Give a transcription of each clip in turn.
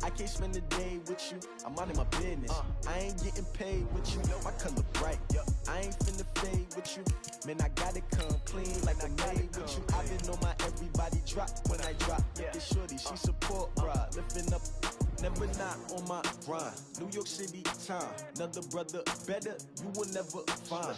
I can't spend a day with you, I'm minding my business. I ain't getting paid with you, my color bright. I ain't finna fade with you, man, I gotta come clean like I made with you. I been on my everybody drop when I drop. This shorty, she support, bruh, lifting up. Never not on my grind. New York City time. Another brother better, you will never find.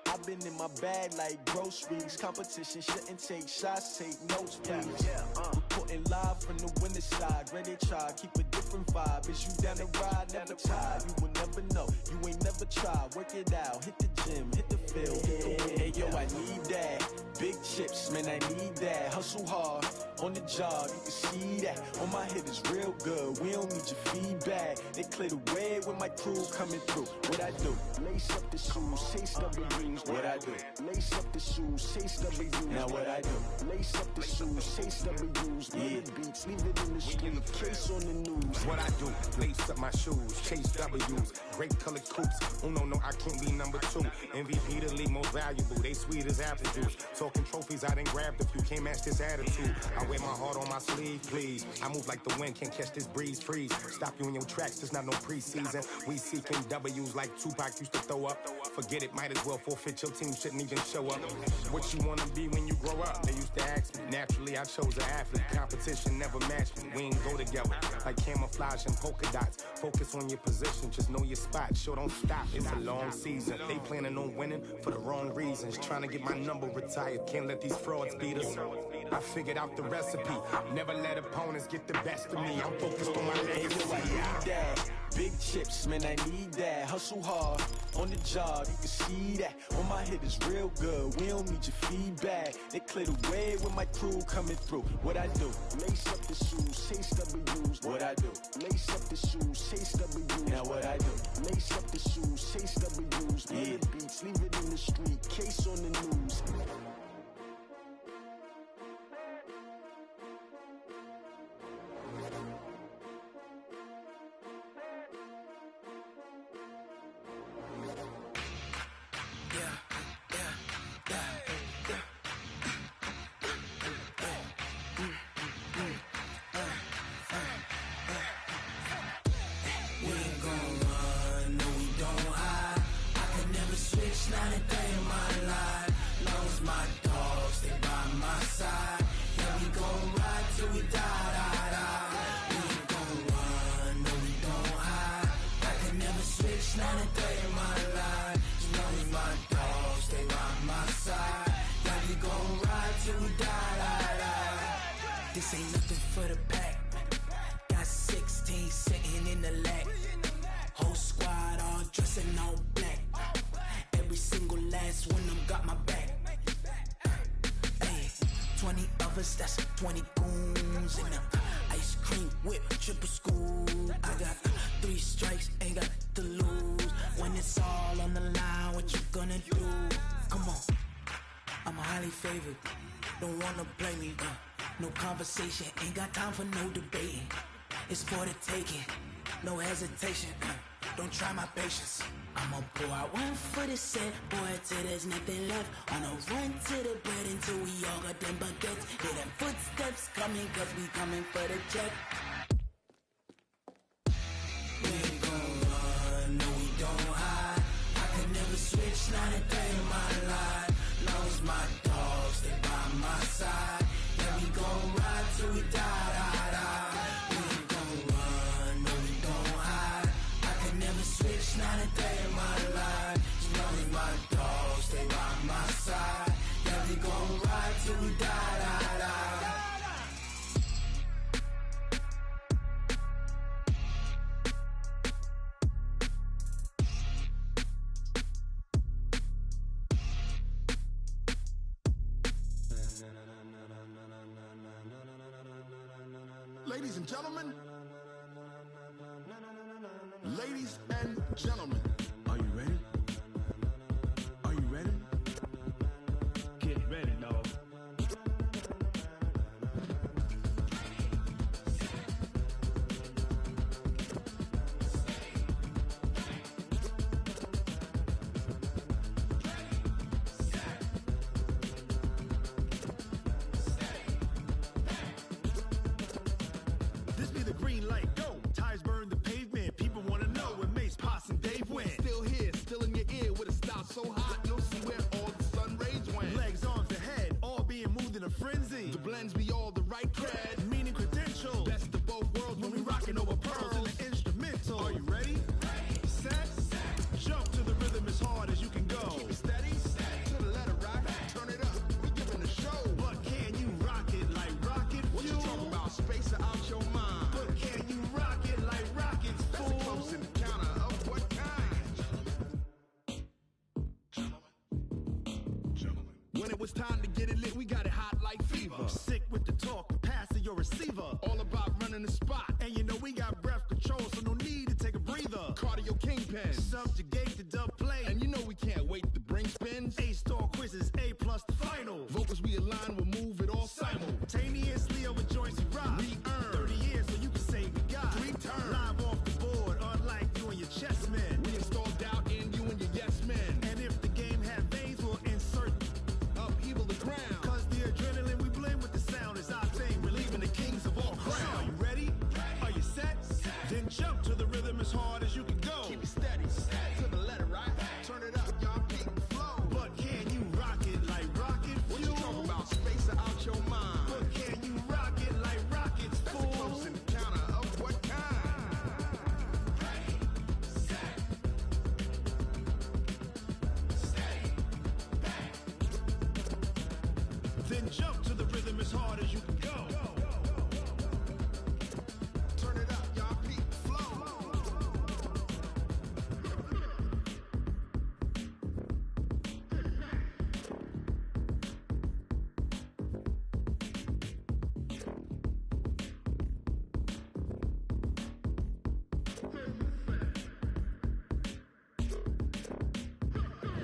I've been in my bag like groceries. Competition shouldn't take shots, take notes, please. Reporting live from the winter side. Ready to try, keep a different vibe. Is you down the ride? Never tired. You will never know. You ain't never tried. Work it out. Hit the gym, hit the field. Hey yo, I need that. Big chips, man, I need that. Hustle hard on the job, you can see that. On my head is real good. We don't need your feedback. They clear the way with my crew coming through. What I do? Lace up the shoes, chase W's. What I do? Lace up the shoes, chase W's. Now what I do? Lace up the shoes, chase W's. Yeah, beats, leave it in the street, case on the news. What I do? Lace up my shoes, chase W's. Great colored coops. Oh no, I can't be number 2. MVP the league most valuable. They sweet as apple juice. Talking trophies, I done grabbed a few. Can't match this attitude. I wear my heart on my sleeve, please. I move like the wind, can't catch this breeze, freeze. Stop you in your tracks, there's not no preseason. We seeking W's like Tupac used to throw up. Forget it, might as well forfeit, your team shouldn't even show up. What you wanna be when you grow up? They used to ask me. Naturally, I chose an athlete. Competition never matched me. We ain't go together like camouflage and polka dots. Focus on your position, just know your spot. Sure, don't stop, it's a long season. They planning on winning for the wrong reasons. Trying to get my number retired, can't let these frauds beat us. I figured out the recipe. Never let opponents get the best of me. I'm focused on my legacy. I need that. Big chips, man, I need that. Hustle hard on the job, you can see that. On my head is real good. We don't need your feedback. They clear the way with my crew coming through. What I do? Lace up the shoes, chase W's. What I do? Lace up the shoes, chase W's. Now what I do? Lace up the shoes, chase W's. Yeah, beats, leave it in the street, case on the news. Not a day in my life. Long as my dogs stay by my side. Yeah, we gon' ride till we die. We ain't gon' run, no we don't hide. I can never switch, not a day in my life. As long as my dogs stay by my side. Yeah, we gon' ride till we die. This ain't nothing for the pack. Got 16 sitting in the lap. Whole squad all dressing all black. Every single last one of them got my back. Hey, 20 of us, that's 20 goons in the ice cream whip, triple scoop. I got 3 strikes, ain't got to lose. When it's all on the line, what you gonna do? Come on, I'm highly favored. Don't wanna play me. No conversation, ain't got time for no debating. It's for the taking, no hesitation. Don't try my patience. I'ma pour out one for the set, boy, till there's nothing left. On a run to the bread until we all got them baguettes. Hear them footsteps coming, cause we coming for the check. We ain't gon' run, no we don't hide. I can never switch, not a day in my life. Long as my dogs stay by my side. Yeah, we gon' ride till we die. We ain't gon' run, no we don't hide. I can never switch, not a day in my life. As long as my dogs stay by my side. Yeah, we gon' ride till we die. Ladies and gentlemen, ladies and gentlemen, are you ready? Are you ready? Get ready, dog. This be the green green light, go. Tires burn the pavement. People want to know when Mace, Potts, and Dave went. Still here, still in your ear with a style so hot, you'll see where all the sun rays went. Legs, arms, and head, all being moved in a frenzy. The blends be all the right cred, meaning credential. Best of both worlds when we rockin' over pearls in the instrumental. Are you ready? Set. Jump to the rhythm as hard as you can go. Keep it steady. To the letter right. Turn it up. We giving a show. But can you rock it like rocket fuel? What you talking about? Space out your mind. But can you rock it like rockets, fool? That's a close encounter of what kind? Gentlemen. When it was time to get it lit, we got it hot like fever. Sick with the talk, passing your receiver. All about running the spot. And you know we got breath control, so no need to take a breather. Cardio kingpin. Subjugate the dub play. And you know we can't wait to bring spins. A-star quizzes, A+ the final. Vocals we align, we'll move it all simultaneously over joints we rock. We earn 30 years so you can say we got 3 turns. Live off the board, unlike you and your chess men. We install doubt in you and your yes men. And if the game had veins, we'll insert upheaval the ground. Cause the adrenaline we blend with the sound is our thing. Relieving the kings of all crowns. Are you ready? Are you set? Then jump to the rhythm as hard as you can go. Keep it steady. To the letter right. Turn it up, y'all peak the flow. But can you rock it like rocket fuel? What you talking about? Space out your mind. But can you rock it like rockets, fool? That's a close encounter of what kind? Ready, set, steady, back. Then jump to the rhythm as hard as you can go. Turn it up, y'all peak the flow.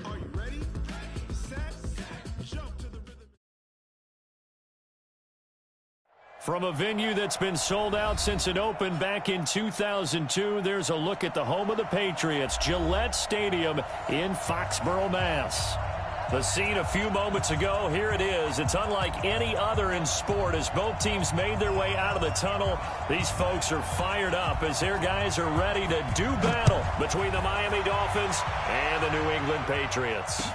Are you ready? Set, jump to the rhythm. From a venue that's been sold out since it opened back in 2002, there's a look at the home of the Patriots, Gillette Stadium in Foxborough, Mass. The scene a few moments ago, here it is. It's unlike any other in sport as both teams made their way out of the tunnel. These folks are fired up as their guys are ready to do battle between the Miami Dolphins and the New England Patriots.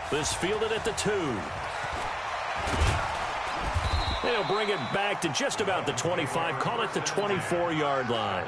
This fielded at the 2. They'll bring it back to just about the 25, call it the 24-yard line.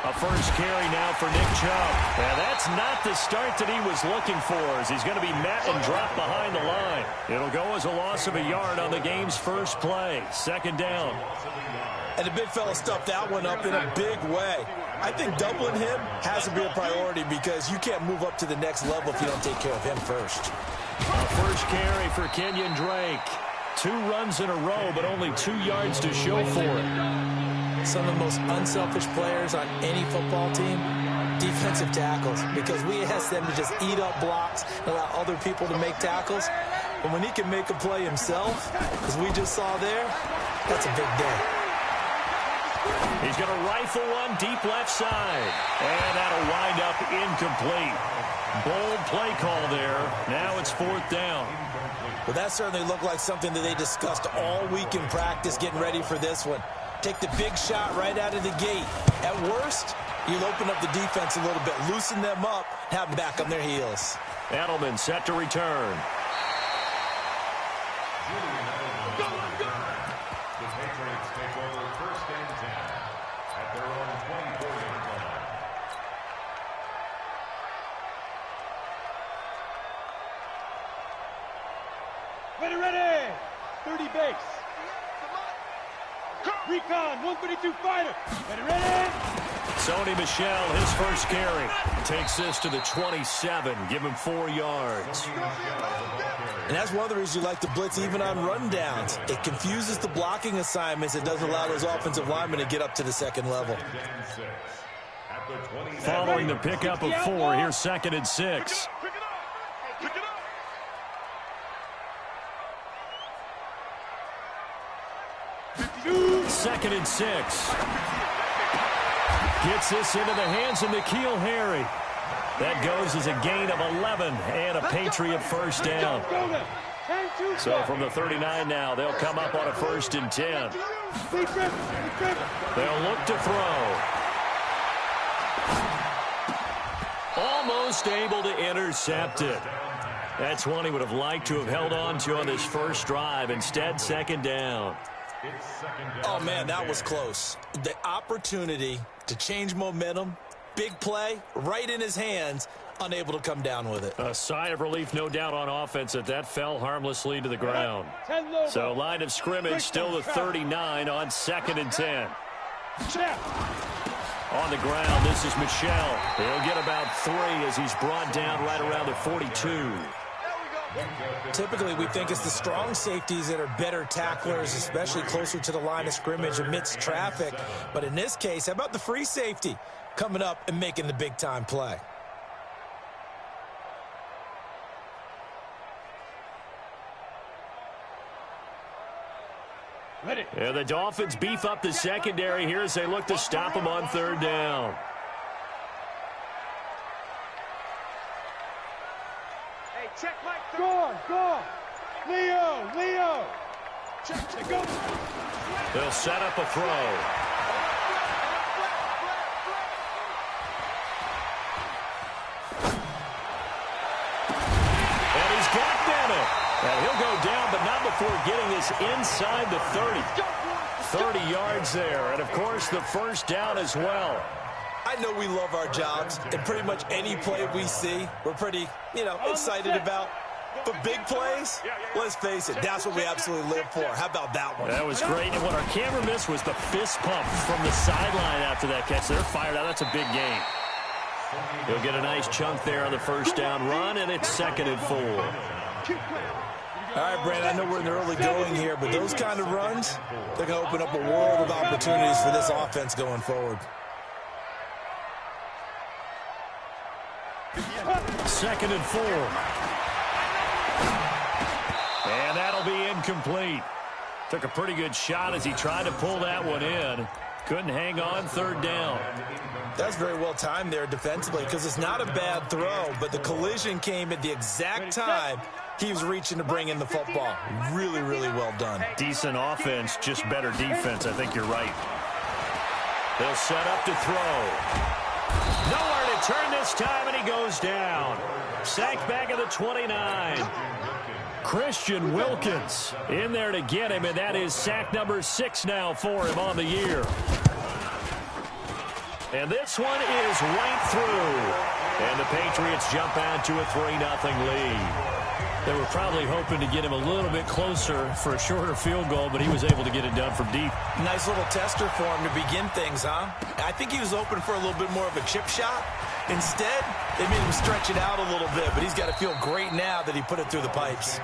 A first carry now for Nick Chubb. And that's not the start that he was looking for as he's going to be met and dropped behind the line. It'll go as a loss of a yard on the game's first play. Second down. And the big fella stuffed that one up in a big way. I think doubling him has to be a priority because you can't move up to the next level if you don't take care of him first. A first carry for Kenyon Drake. 2 runs in a row, but only 2 yards to show for it. Some of the most unselfish players on any football team, defensive tackles, because we ask them to just eat up blocks and allow other people to make tackles. But when he can make a play himself, as we just saw there, that's a big day. He's going to rifle one deep left side. And that'll wind up incomplete. Bold play call there. Now it's 4th down. Well, that certainly looked like something that they discussed all week in practice getting ready for this one. Take the big shot right out of the gate. At worst, you'll open up the defense a little bit, loosen them up, have them back on their heels. Edelman set to return. The Patriots take over 1st and 10 at their own 24-yard line. Ready! 30 base. Recon, 132 fighter. Ready? Sony Michel, his first carry. Takes this to the 27. Give him 4 yards. And that's one of the reasons you like to blitz even on rundowns. It confuses the blocking assignments. It doesn't allow those offensive linemen to get up to the second level. Following the pickup of 4, here's 2nd and 6. Second and 6. Gets this into the hands of N'Keal Harry. That goes as a gain of 11 and a Patriot first down. So from the 39 now, they'll come up on a 1st and 10. They'll look to throw. Almost able to intercept it. That's one he would have liked to have held on to on this first drive. Instead, 2nd down. Oh, man, that was close. The opportunity to change momentum, big play, right in his hands, unable to come down with it. A sigh of relief, no doubt, on offense that fell harmlessly to the ground. So line of scrimmage still the 39 on 2nd and 10. On the ground, this is Michel. He'll get about 3 as he's brought down right around the 42. Typically, we think it's the strong safeties that are better tacklers, especially closer to the line of scrimmage amidst traffic. But in this case, how about the free safety coming up and making the big-time play? And the Dolphins beef up the secondary here as they look to stop him on 3rd down. Hey, check Mike. Go. Leo. Check, go. They'll set up a throw. And he's got Bennett. And he'll go down, but not before getting this inside the 30. 30 yards there. And, of course, the first down as well. I know we love our jobs, and pretty much any play we see, we're pretty, excited about. But big plays, let's face it, that's what we absolutely live for. How about that one? That was great. And what our camera missed was the fist pump from the sideline after that catch. They're fired out. That's a big gain. He'll get a nice chunk there on the first down run, and it's 2nd and 4. All right, Brandon, I know we're in the early going here, but those kind of runs, they're going to open up a world of opportunities for this offense going forward. 2nd and 4. And that'll be incomplete. Took a pretty good shot as he tried to pull that one in. Couldn't hang on, 3rd down. That's very well timed there defensively because it's not a bad throw, but the collision came at the exact time he was reaching to bring in the football. Really, really well done. Decent offense, just better defense. I think you're right. They'll set up to throw. Nowhere to turn this time, and he goes down. Sacked back at the 29. Christian Wilkins in there to get him, and that is sack number 6 now for him on the year. And this one is right through. And the Patriots jump out to a 3-0 lead. They were probably hoping to get him a little bit closer for a shorter field goal, but he was able to get it done from deep. Nice little tester for him to begin things, huh? I think he was open for a little bit more of a chip shot. Instead, they made him stretch it out a little bit, but he's got to feel great now that he put it through the pipes.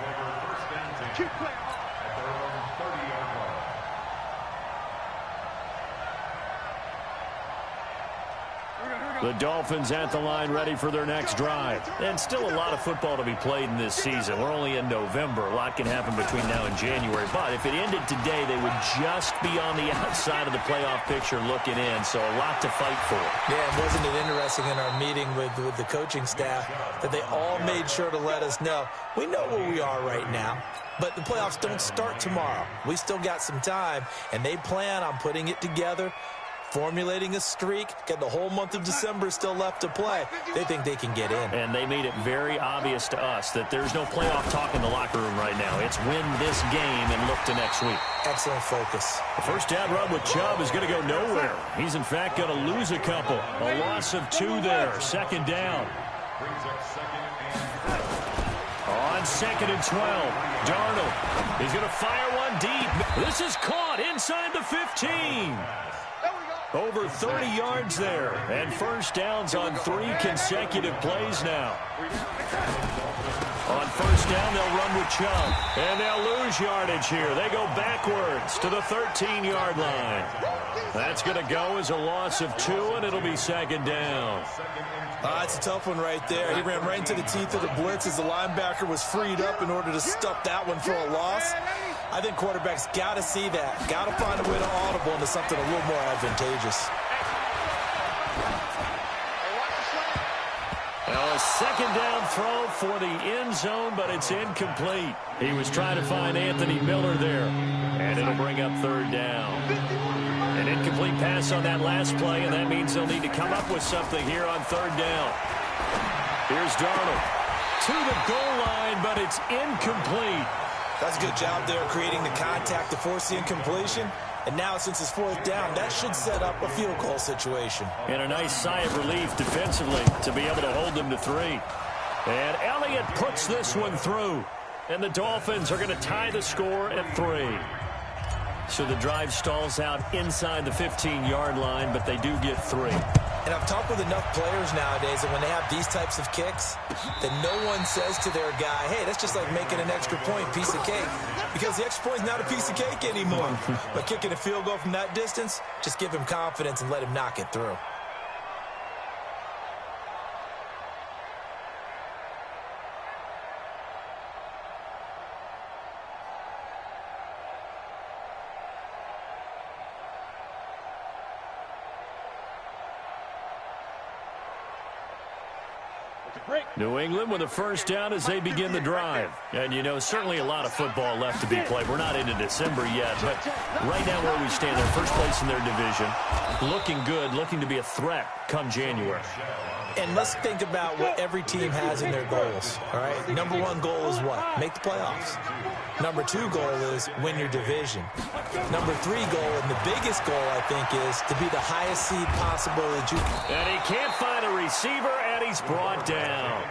The Dolphins at the line ready for their next drive. And still a lot of football to be played in this season. We're only in November. A lot can happen between now and January. But if it ended today, they would just be on the outside of the playoff picture looking in. So a lot to fight for. Yeah, wasn't it interesting in our meeting with the coaching staff that they all made sure to let us know, we know where we are right now. But the playoffs don't start tomorrow. We still got some time, and they plan on putting it together, formulating a streak, get the whole month of December still left to play. They think they can get in. And they made it very obvious to us that there's no playoff talk in the locker room right now. It's win this game and look to next week. Excellent focus. The first down run with Chubb is going to go nowhere. He's, in fact, going to lose a couple. A loss of 2 there. 2nd down. On 2nd and 12, Darnold. He's going to fire one deep. This is caught inside the 15. Over 30 yards there, and first downs on 3 consecutive plays now. On first down, they'll run with Chubb, and they'll lose yardage here. They go backwards to the 13-yard line. That's going to go as a loss of 2, and it'll be 2nd down. It's a tough one right there. He ran right into the teeth of the blitz as the linebacker was freed up in order to stuff that one for a loss. I think quarterbacks got to see that. Got to find a way to audible into something a little more advantageous. Now a second down throw for the end zone, but it's incomplete. He was trying to find Anthony Miller there, and it'll bring up third down. An incomplete pass on that last play, and that means they'll need to come up with something here on third down. Here's Darnold to the goal line, but it's incomplete. That's a good job there creating the contact to force the incompletion. And now, since it's fourth down, that should set up a field goal situation. And a nice sigh of relief defensively to be able to hold them to 3. And Elliott puts this one through. And the Dolphins are going to tie the score at 3. So the drive stalls out inside the 15-yard line, but they do get 3. And I've talked with enough players nowadays that when they have these types of kicks, that no one says to their guy, hey, that's just like making an extra point, piece of cake. Because the extra point is not a piece of cake anymore. But kicking a field goal from that distance, just give him confidence and let him knock it through. New England with a first down as they begin the drive. And, you know, certainly a lot of football left to be played. We're not into December yet, but right now where we stand, they're first place in their division. Looking good, looking to be a threat come January. And let's think about what every team has in their goals, all right? Number 1 goal is what? Make the playoffs. Number 2 goal is win your division. Number 3 goal, and the biggest goal, I think, is to be the highest seed possible that you can. And he can't find a receiver, and he's brought down.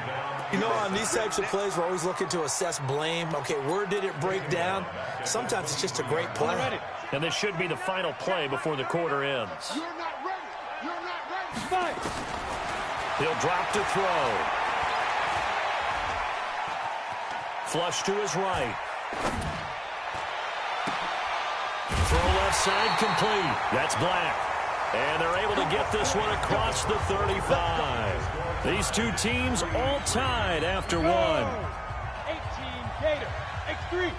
You know, on these types of plays, we're always looking to assess blame. Okay, where did it break down? Sometimes it's just a great play. And this should be the final play before the quarter ends. You're not ready. You're not ready. Fight. He'll drop to throw. Flush to his right. Throw left side complete. That's Black. And they're able to get this one across the 35. These two teams all tied after one. 18 Gator. X3.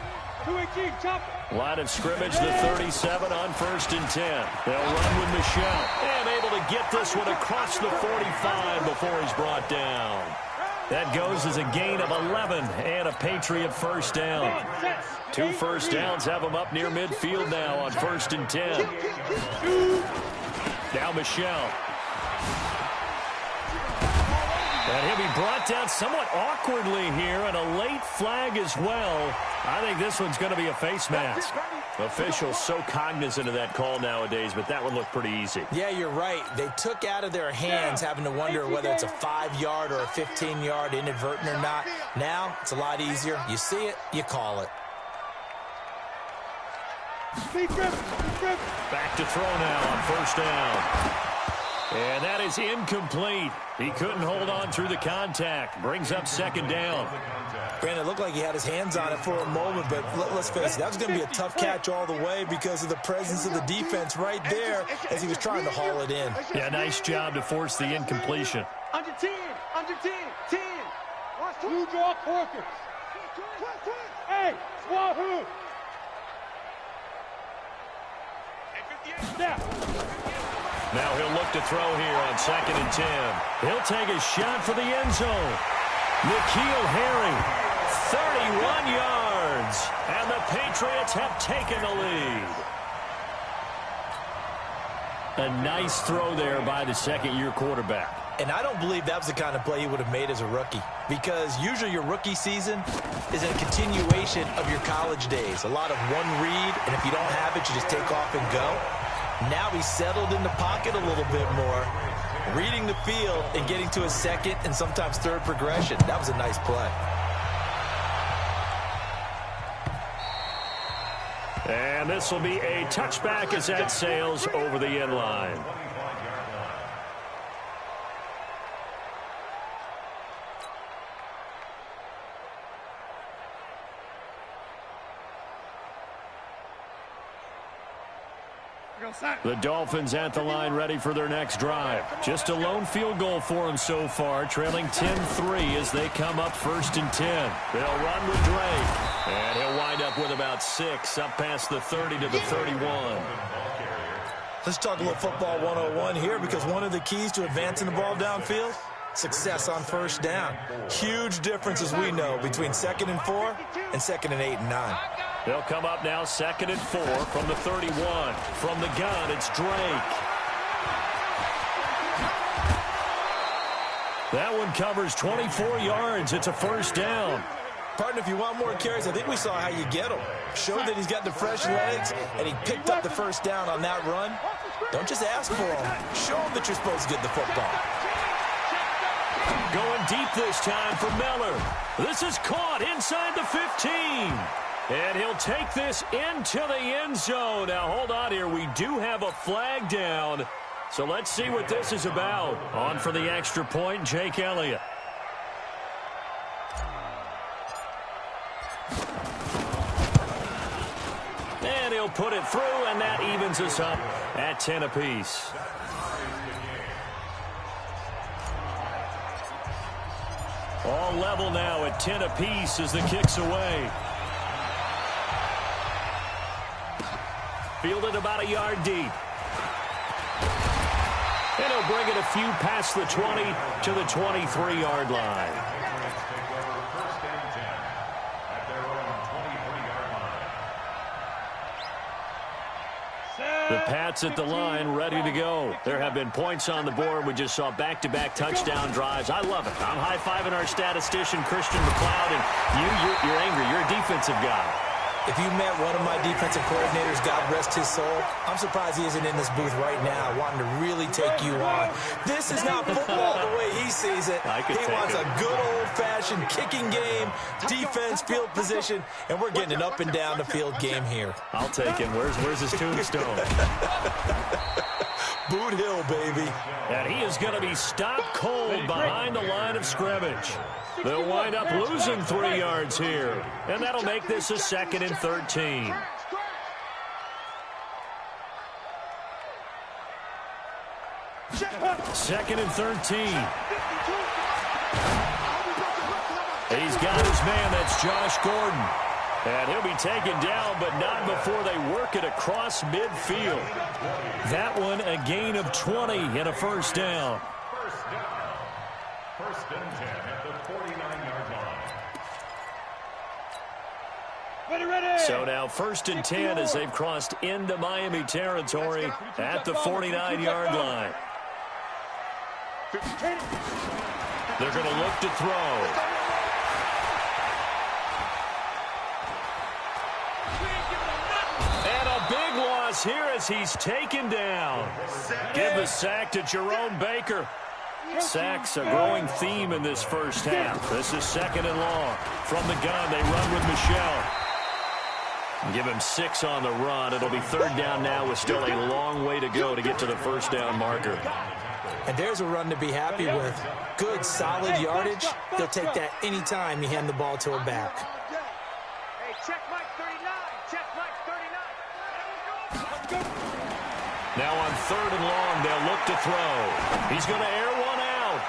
218 Chopper. Line of scrimmage, the 37 on 1st and 10. They'll run with Michelle. And able to get this one across the 45 before he's brought down. That goes as a gain of 11 and a Patriot first down. 2 first downs have them up near midfield now on 1st and 10. Now Michelle. And he'll be brought down somewhat awkwardly here, and a late flag as well. I think this one's going to be a face mask. Officials so cognizant of that call nowadays, but that one looked pretty easy. Yeah, you're right. They took out of their hands having to wonder whether it's a 5-yard or a 15-yard inadvertent or not. Now, it's a lot easier. You see it, you call it. Back to throw now on 1st down. And that is incomplete. He couldn't hold on through the contact. Brings up 2nd down. Granted, it looked like he had his hands on it for a moment, but let's face it, that was going to be a tough catch all the way because of the presence of the defense right there as he was trying to haul it in. Yeah, nice job to force the incompletion. Under 10, 10. Watch two draw Corkers. Hey, Wahoo! Now he'll look to throw here on 2nd and 10. He'll take a shot for the end zone. N'Keal Harry, 31 yards, and the Patriots have taken the lead. A nice throw there by the second-year quarterback. And I don't believe that was the kind of play he would have made as a rookie, because usually your rookie season is a continuation of your college days. A lot of one read, and if you don't have it, you just take off and go. Now he's settled in the pocket a little bit more, reading the field and getting to a second and sometimes third progression. That was a nice play. And this will be a touchback as that sails over the end line. The Dolphins at the line ready for their next drive. Just a lone field goal for them so far, trailing 10-3 as they come up 1st and 10. They'll run with Drake, and he'll wind up with about 6, up past the 30 to the 31. Let's talk a little football 101 here, because one of the keys to advancing the ball downfield success on first down. Huge difference, as we know, between 2nd and 4 and 2nd and 8 and 9. They'll come up now 2nd and 4 from the 31. From the gun, it's Drake. That one covers 24 yards. It's a first down. Partner, if you want more carries, I think we saw how you get them. Showed that he's got the fresh legs, and he picked up the first down on that run. Don't just ask for them. Show him that you're supposed to get the football. Going deep this time for Miller. This is caught inside the 15. And he'll take this into the end zone. Now, hold on here. We do have a flag down. So let's see what this is about. On for the extra point, Jake Elliott. And he'll put it through, and that evens us up at 10 apiece. All level now at 10 apiece as the kick's away. Fielded about a yard deep. And he'll bring it a few past the 20 to the 23-yard line. The Pats at the line, ready to go. There have been points on the board. We just saw back-to-back touchdown drives. I love it. I'm high-fiving our statistician, Christian McLeod, and you're angry. You're a defensive guy. If you met one of my defensive coordinators, God rest his soul, I'm surprised he isn't in this booth right now wanting to really take you on. This is not football the way he sees it. He wants a good old-fashioned kicking game, defense, field position, and we're getting an up-and-down the field game here. I'll take him. Where's his tombstone? Boot Hill, baby. And he is going to be stopped cold behind the line of scrimmage. They'll wind up losing 3 yards here. And that'll make this a 2nd and 13. Second and 13. He's got his man. That's Josh Gordon. And he'll be taken down, but not before they work it across midfield. That one a gain of 20 and a first down. First and 10 at the 49-yard line. Ready. So now 1st and 10 as they've crossed into Miami territory at the 49-yard line. They're going to look to throw. And a big loss here as he's taken down. Give the sack to Jerome Baker. Sacks a growing theme in this first half. This is 2nd and long. From the gun, they run with Michelle. Give him 6 on the run. It'll be 3rd down now with still a long way to go to get to the first down marker. And there's a run to be happy with. Good, solid yardage. They'll take that anytime you hand the ball to a back. Hey, check Mike 39. Check Mike 39. Now on 3rd and long, they'll look to throw. He's going to air one out.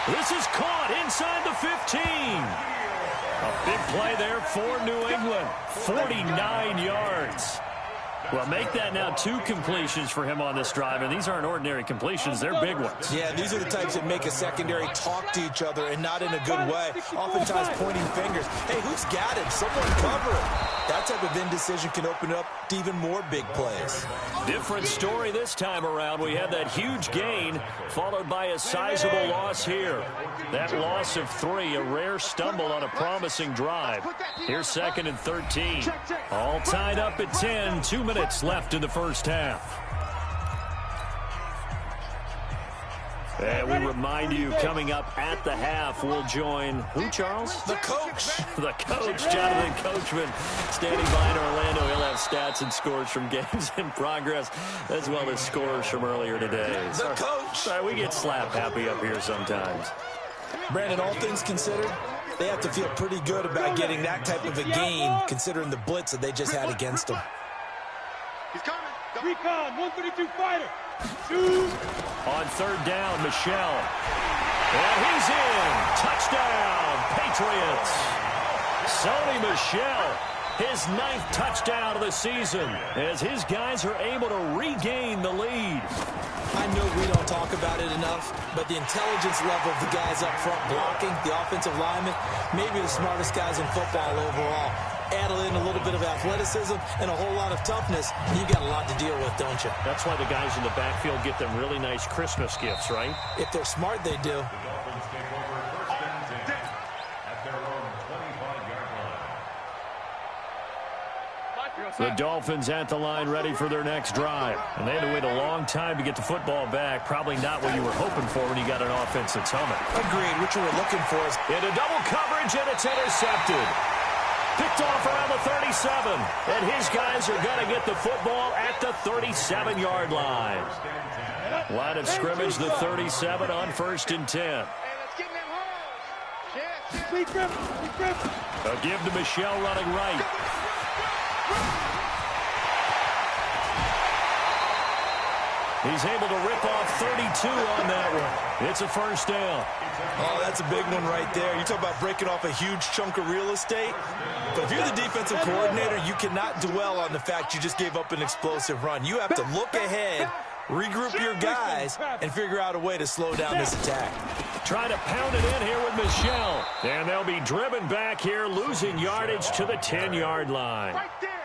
This is caught inside the 15. A big play there for New England. 49 yards. Well, make that now 2 completions for him on this drive, and these aren't ordinary completions. They're big ones. Yeah, these are the types that make a secondary talk to each other and not in a good way. Oftentimes pointing fingers. Hey, who's got it? Someone cover it. That type of indecision can open up to even more big plays. Different story this time around. We had that huge gain followed by a sizable loss here. That loss of 3, a rare stumble on a promising drive. Here's 2nd and 13. All tied up at 10, 2 minutes left in the first half. And we remind you, coming up at the half, we'll join who, Charles? The coach. The coach, Jonathan Coachman, standing by in Orlando. He'll have stats and scores from games in progress, as well as scores from earlier today. The coach. Sorry, we get slap happy up here sometimes. Brandon, all things considered, they have to feel pretty good about getting that type of a gain, considering the blitz that they just had against them. He's coming. Recon, 132 fighter. Shoot. On 3rd down, Michelle. And he's in. Touchdown, Patriots. Sony Michel, his 9th touchdown of the season, as his guys are able to regain the lead. I know we don't talk about it enough, but the intelligence level of the guys up front blocking, the offensive linemen, maybe the smartest guys in football overall. Add in a little bit of athleticism and a whole lot of toughness, you got a lot to deal with, don't you? That's why the guys in the backfield get them really nice Christmas gifts, right? If they're smart, they do. The Dolphins take over first and 10 at their own 25-yard line. The Dolphins at the line ready for their next drive. And they had to wait a long time to get the football back. Probably not what you were hoping for when you got an offense that's humming. Agreed. What you were looking for is into double coverage, and it's intercepted. Picked off around the 37. And his guys are going to get the football at the 37-yard line. Line of scrimmage, the 37 on 1st and 10. A give to Michelle running right. He's able to rip off 32 on that one. It's a first down. Oh, that's a big one right there. You talk about breaking off a huge chunk of real estate. But if you're the defensive coordinator, you cannot dwell on the fact you just gave up an explosive run. You have to look ahead, regroup your guys, and figure out a way to slow down this attack. Trying to pound it in here with Michelle. And they'll be driven back here, losing yardage to the 10-yard line.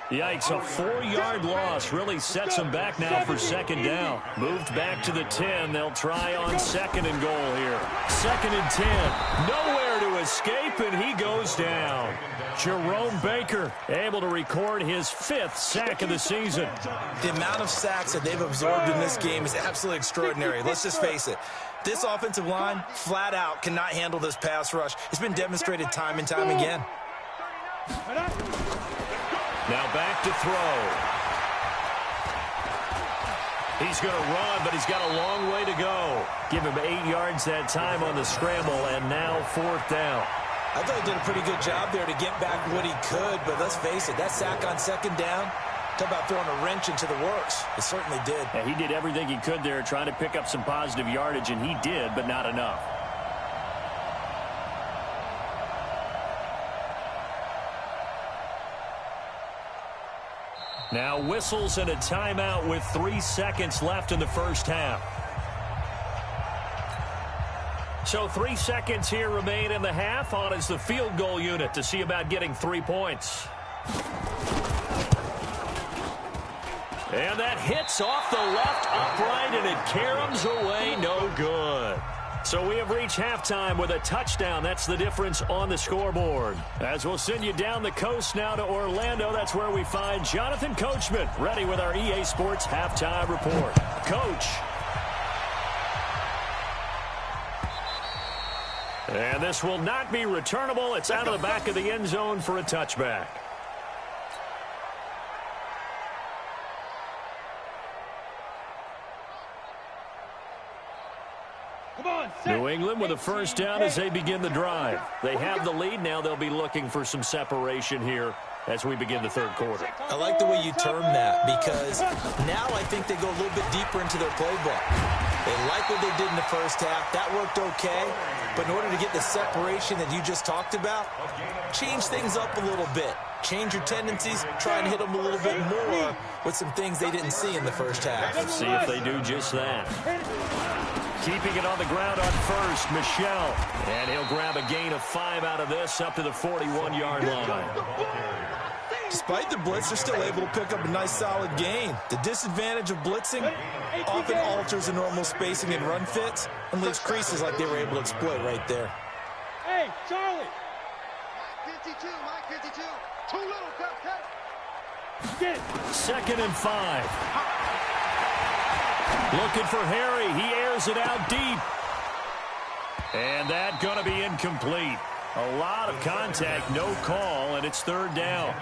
Yikes, a 4-yard loss really sets them back now for second down. Moved back to the 10. They'll try on 2nd and goal here. 2nd and 10. Nowhere to escape, and he goes down. Jerome Baker able to record his 5th sack of the season. The amount of sacks that they've absorbed in this game is absolutely extraordinary. Let's just face it. This offensive line, flat out, cannot handle this pass rush. It's been demonstrated time and time again. Now back to throw. He's going to run, but he's got a long way to go. Give him 8 yards that time on the scramble, and now 4th down. I thought he did a pretty good job there to get back what he could, but let's face it, that sack on 2nd down, talk about throwing a wrench into the works. It certainly did. Yeah, he did everything he could there, trying to pick up some positive yardage, and he did, but not enough. Now whistles and a timeout with 3 seconds left in the first half. So 3 seconds here remain in the half. On is the field goal unit to see about getting 3 points. And that hits off the left upright, and it caroms away, no good. So we have reached halftime with a touchdown. That's the difference on the scoreboard. As we'll send you down the coast now to Orlando, that's where we find Jonathan Coachman, ready with our EA Sports halftime report. Coach. And this will not be returnable. It's out of the back of the end zone for a touchback. New England with a first down as they begin the drive. They have the lead. Now they'll be looking for some separation here as we begin the 3rd quarter. I like the way you term that, because now I think they go a little bit deeper into their playbook. They like what they did in the first half. That worked okay. But in order to get the separation that you just talked about, change things up a little bit. Change your tendencies, try and hit them a little bit more with some things they didn't see in the first half. Let's see if they do just that. Keeping it on the ground on 1st, Michelle. And he'll grab a gain of 5 out of this up to the 41-yard line. Despite the blitz, they're still able to pick up a nice solid gain. The disadvantage of blitzing often alters the normal spacing and run fits and leaves creases like they were able to exploit right there. Hey, Charlie. Mike 52, Mike 52. Too little, cut. Get it. 2nd and 5. Looking for Harry. He airs it out deep. And that going to be incomplete. A lot of contact, no call, and it's 3rd down.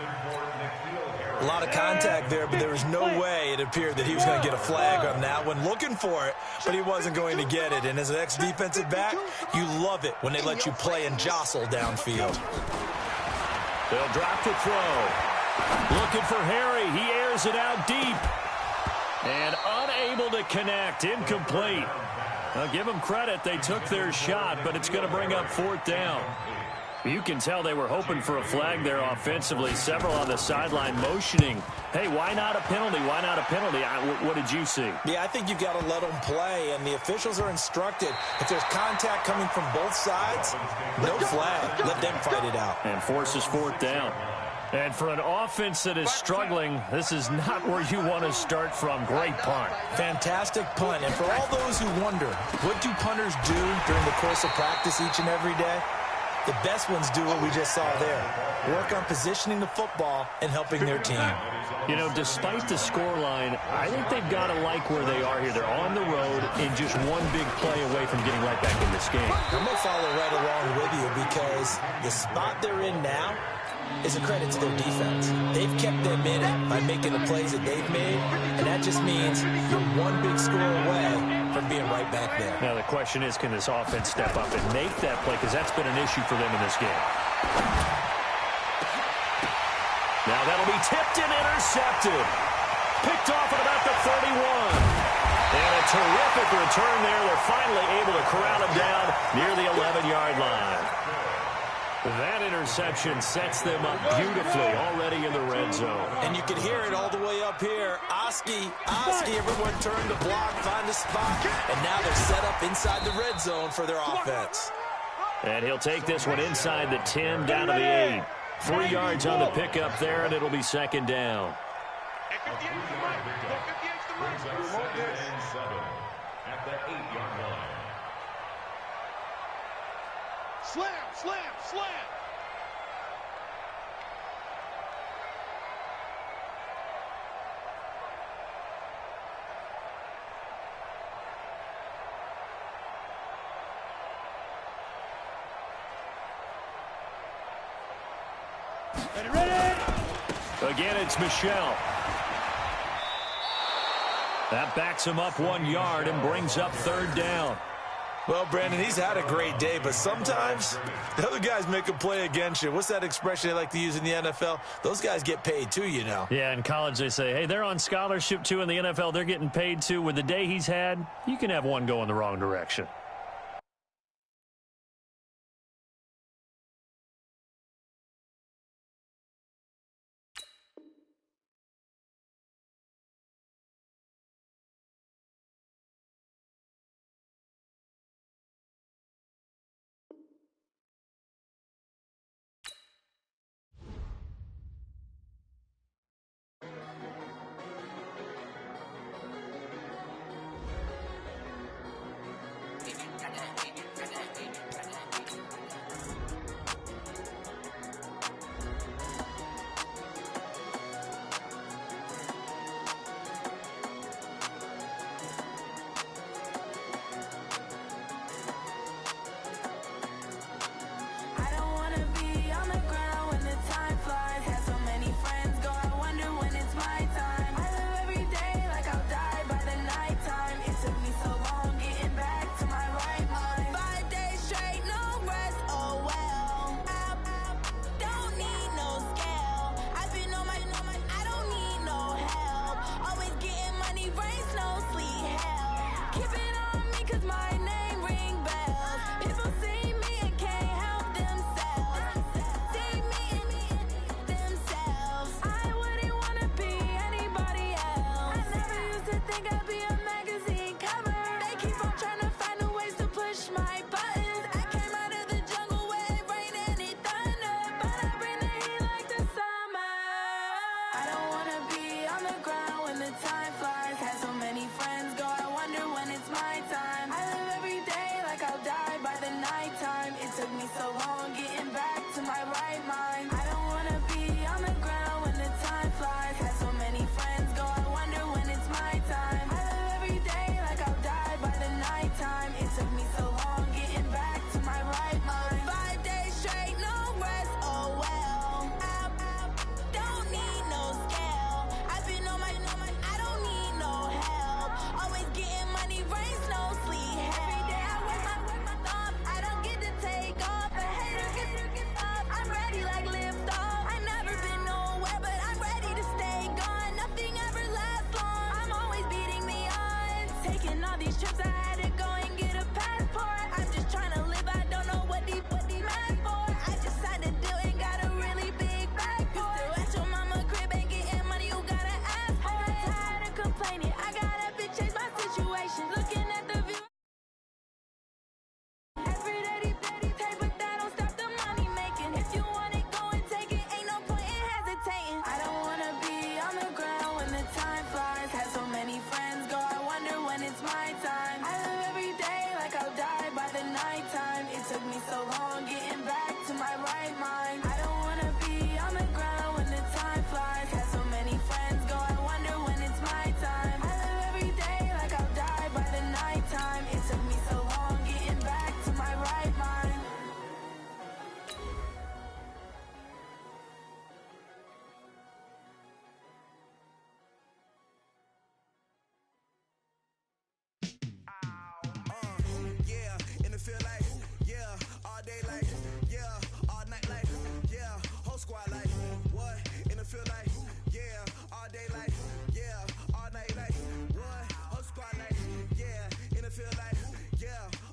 A lot of contact there, but there was no way it appeared that he was going to get a flag on that one. Looking for it, but he wasn't going to get it. And as an ex-defensive back, you love it when they let you play and jostle downfield. They'll drop the throw. Looking for Harry. He airs it out deep. And unable to connect. Incomplete. I'll give them credit. They took their shot, but it's going to bring up 4th down. You can tell they were hoping for a flag there offensively. Several on the sideline motioning, hey, why not a penalty? Why not a penalty? What did you see? Yeah, I think you've got to let them play, and the officials are instructed. If there's contact coming from both sides, no flag. Let them fight it out. And forces fourth down. And for an offense that is struggling, this is not where you want to start from. Great punt. Fantastic punt. And for all those who wonder, what do punters do during the course of practice each and every day? The best ones do what we just saw there. Work on positioning the football and helping their team. You know, despite the scoreline, I think they've got to like where they are here. They're on the road and just one big play away from getting right back in this game. I'm going to follow right along with you because the spot they're in now is a credit to their defense. They've kept them in it by making the plays that they've made, and that just means you're one big score away from being right back there. Now the question is, can this offense step up and make that play? Because that's been an issue for them in this game. Now that'll be tipped and intercepted. Picked off at about the 31. And a terrific return there. They're finally able to corral him down near the 11-yard line. That interception sets them up beautifully already in the red zone. And you can hear it all the way up here. Oski, everyone turned to block, find a spot, and now they're set up inside the red zone for their offense. And he'll take this one inside the 10 down to the 8. 3 yards on the pickup there, and it'll be second down. At the 8-yard line. Slam, slam, slam. Again, it's Michelle. That backs him up 1 yard and brings up third down. Well, Brandon, he's had a great day, but sometimes the other guys make a play against you. What's that expression they like to use in the NFL? Those guys get paid too, you know. Yeah, in college they say, hey, they're on scholarship too. In the NFL, they're getting paid too. With the day he's had, you can have one go in the wrong direction. Time flies, had so many friends go, I wonder when it's my time. squad like what? In the field like yeah, all day like yeah, all night like what? Whole squad like yeah, in the field like yeah,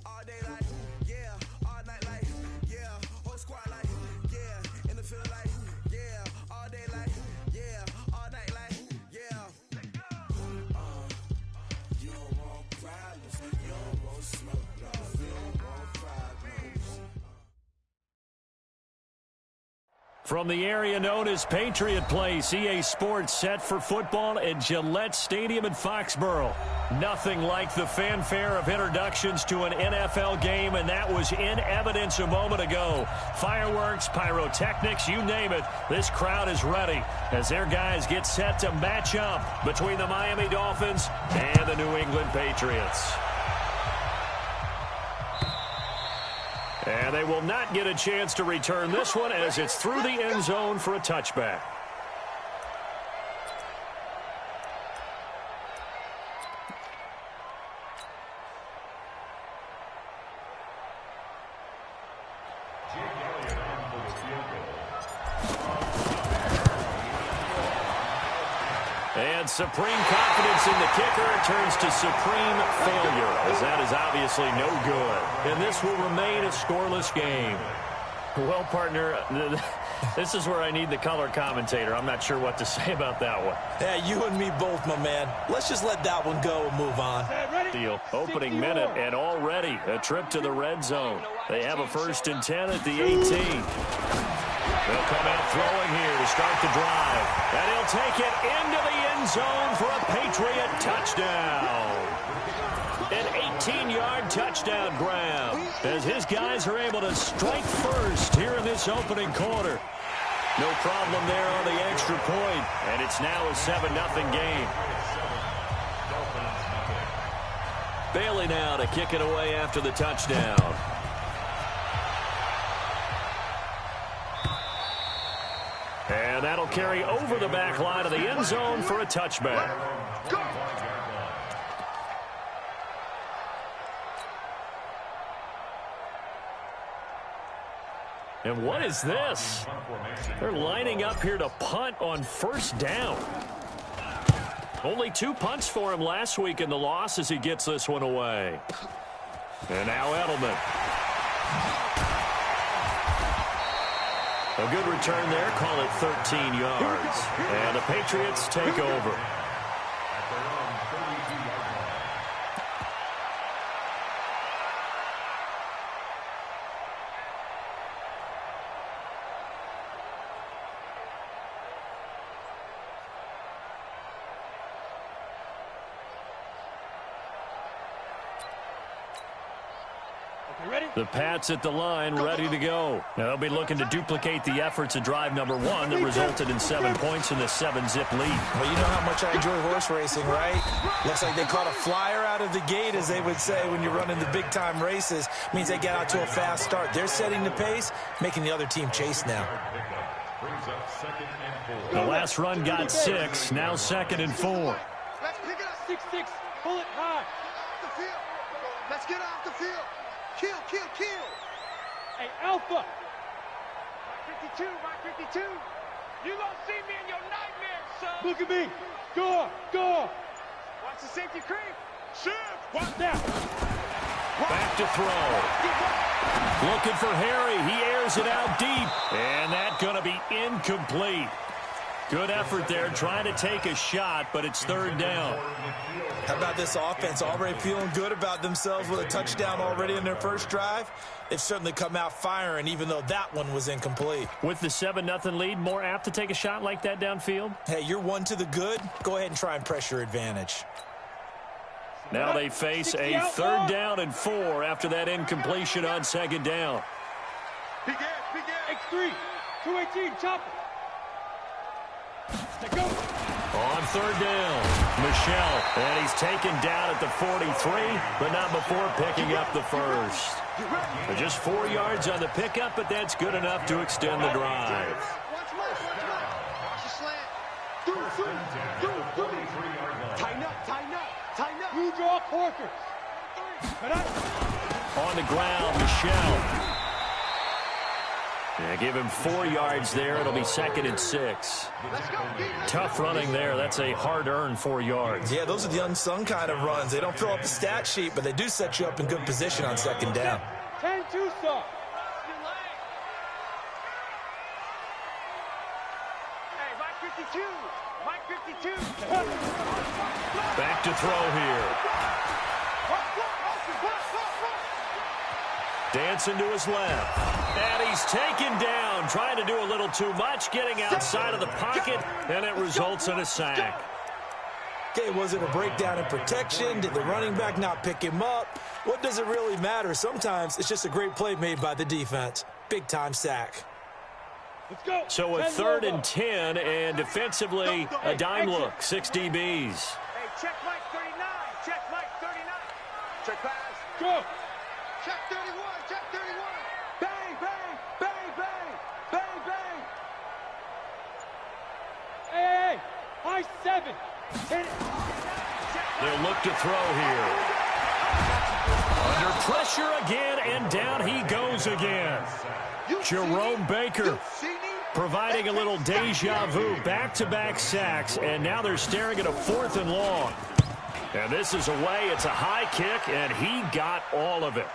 all day like yeah, all night like yeah, whole squad like yeah, in the field like yeah, all day like yeah, all night like yeah. You don't want problems, you don't want smoke, no, you don't want problems. From the area known as Patriot Place, EA Sports set for football at Gillette Stadium in Foxborough. Nothing like the fanfare of introductions to an NFL game, and that was in evidence a moment ago. Fireworks, pyrotechnics, you name it. This crowd is ready as their guys get set to match up between the Miami Dolphins and the New England Patriots. And they will not get a chance to return this one as it's through the end zone for a touchback. And supreme confidence in the kicker turns to supreme failure, as that is obviously no good. And this will remain a scoreless game. Well, partner, this is where I need the color commentator. I'm not sure what to say about that one. Yeah, you and me both, my man. Let's just let that one go and move on. Deal. Opening minute, and already a trip to the red zone. They have a 1st and 10 at the 18. They'll come out throwing here to start the drive. And he'll take it into the end zone for a Patriot touchdown. An 18-yard touchdown grab as his guys are able to strike first here in this opening quarter. No problem there on the extra point, and it's now a 7-0 game. Bailey now to kick it away after the touchdown. And that'll carry over the back line of the end zone for a touchback. And what is this? They're lining up here to punt on 1st down. Only 2 punts for him last week in the loss as he gets this one away. And now Edelman. A good return there, call it 13 yards. And the Patriots take over. The Pats at the line, ready to go. Now they'll be looking to duplicate the efforts of drive number 1 that resulted in 7 points in the 7-zip lead. Well, you know how much I enjoy horse racing, right? Looks like they caught a flyer out of the gate, as they would say when you're running the big-time races. Means they get out to a fast start. They're setting the pace, making the other team chase now. The last run got 6, now 2nd and 4. Let's pick it up. 6-6, pull it high. Off the field. Let's get off the field. Kill, kill, kill. Hey, Alpha. My 52, my 52. You gonna see me in your nightmares, son. Look at me. Go, go. Watch the safety creep. Shift. Watch that. Back to throw. Looking for Harry. He airs it out deep. And that's going to be incomplete. Good effort there, trying to take a shot, but it's 3rd down. How about this offense? Already feeling good about themselves with a touchdown already in their first drive. They've certainly come out firing, even though that one was incomplete. With the 7-0 lead, more apt to take a shot like that downfield? Hey, you're 1 to the good. Go ahead and try and press your advantage. Now they face a 3rd down and 4 after that incompletion on 2nd down. Big X3, 218, chopper. Let's go. On 3rd down, Michelle, and he's taken down at the 43, but not before picking up the first. Just 4 yards on the pickup, but that's good enough to extend the drive. Watch the slant. Tighten up. You draw Corker. On the ground, Michelle. Yeah, give him 4 yards there. It'll be 2nd and 6. Tough running there. That's a hard-earned 4 yards. Yeah, those are the unsung kind of runs. They don't fill up the stat sheet, but they do set you up in good position on 2nd down. 10-2 stop. Hey, Mike 52. Mike 52. Back to throw here. Dancing to his left. And he's taken down, trying to do a little too much, getting outside of the pocket, and it results in a sack. Okay, was it a breakdown in protection? Did the running back not pick him up? What does it really matter? Sometimes it's just a great play made by the defense. Big-time sack. Let's go. So a 3rd and 10, and defensively, a dime look, 6 DBs. Hey, check Mike 39. Check Mike 39. Check pass. Go. Check 31. Check 31. Bang, bang, bang, bang, bang, bang. Hey, high 7. Hit it. They'll look to throw here. Under pressure again, and down he goes again. Jerome Baker providing a little deja vu, back-to-back sacks, and now they're staring at a 4th and long. And this is away. It's a high kick, and he got all of it.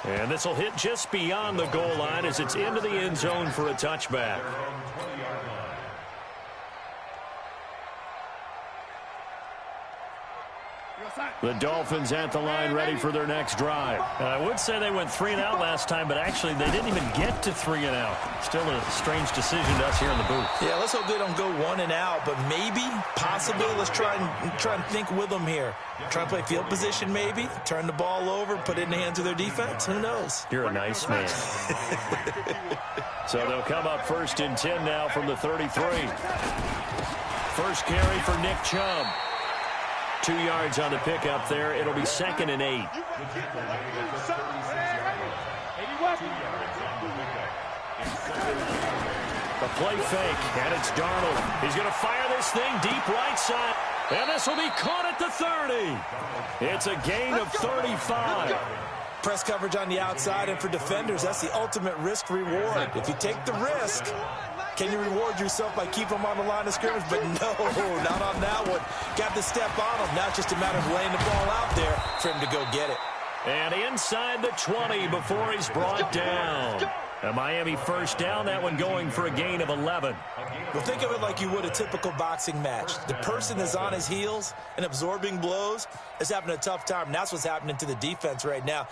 And this will hit just beyond the goal line as it's into the end zone for a touchback. The Dolphins at the line ready for their next drive. I would say they went 3 and out last time, but actually they didn't even get to 3 and out. Still a strange decision to us here in the booth. Yeah, let's hope they don't go 1 and out, but maybe, possibly, let's try and think with them here. Try and play field position maybe, turn the ball over, put it in the hands of their defense. Who knows? You're a nice man. So they'll come up 1st and 10 now from the 33. First carry for Nick Chubb. 2 yards on the pickup there. It'll be 2nd and 8. The play fake, and it's Darnold. He's going to fire this thing deep right side, and this will be caught at the 30. It's a gain of 35. Press coverage on the outside, and for defenders, that's the ultimate risk-reward. If you take the risk, can you reward yourself by keeping them on the line of scrimmage? But no, not on that one. Got to step on him. Now it's just a matter of laying the ball out there for him to go get it. And inside the 20 before he's brought down. A Miami first down, that one going for a gain of 11. Well, think of it like you would a typical boxing match. The person is on his heels and absorbing blows is having a tough time, and that's what's happening to the defense right now.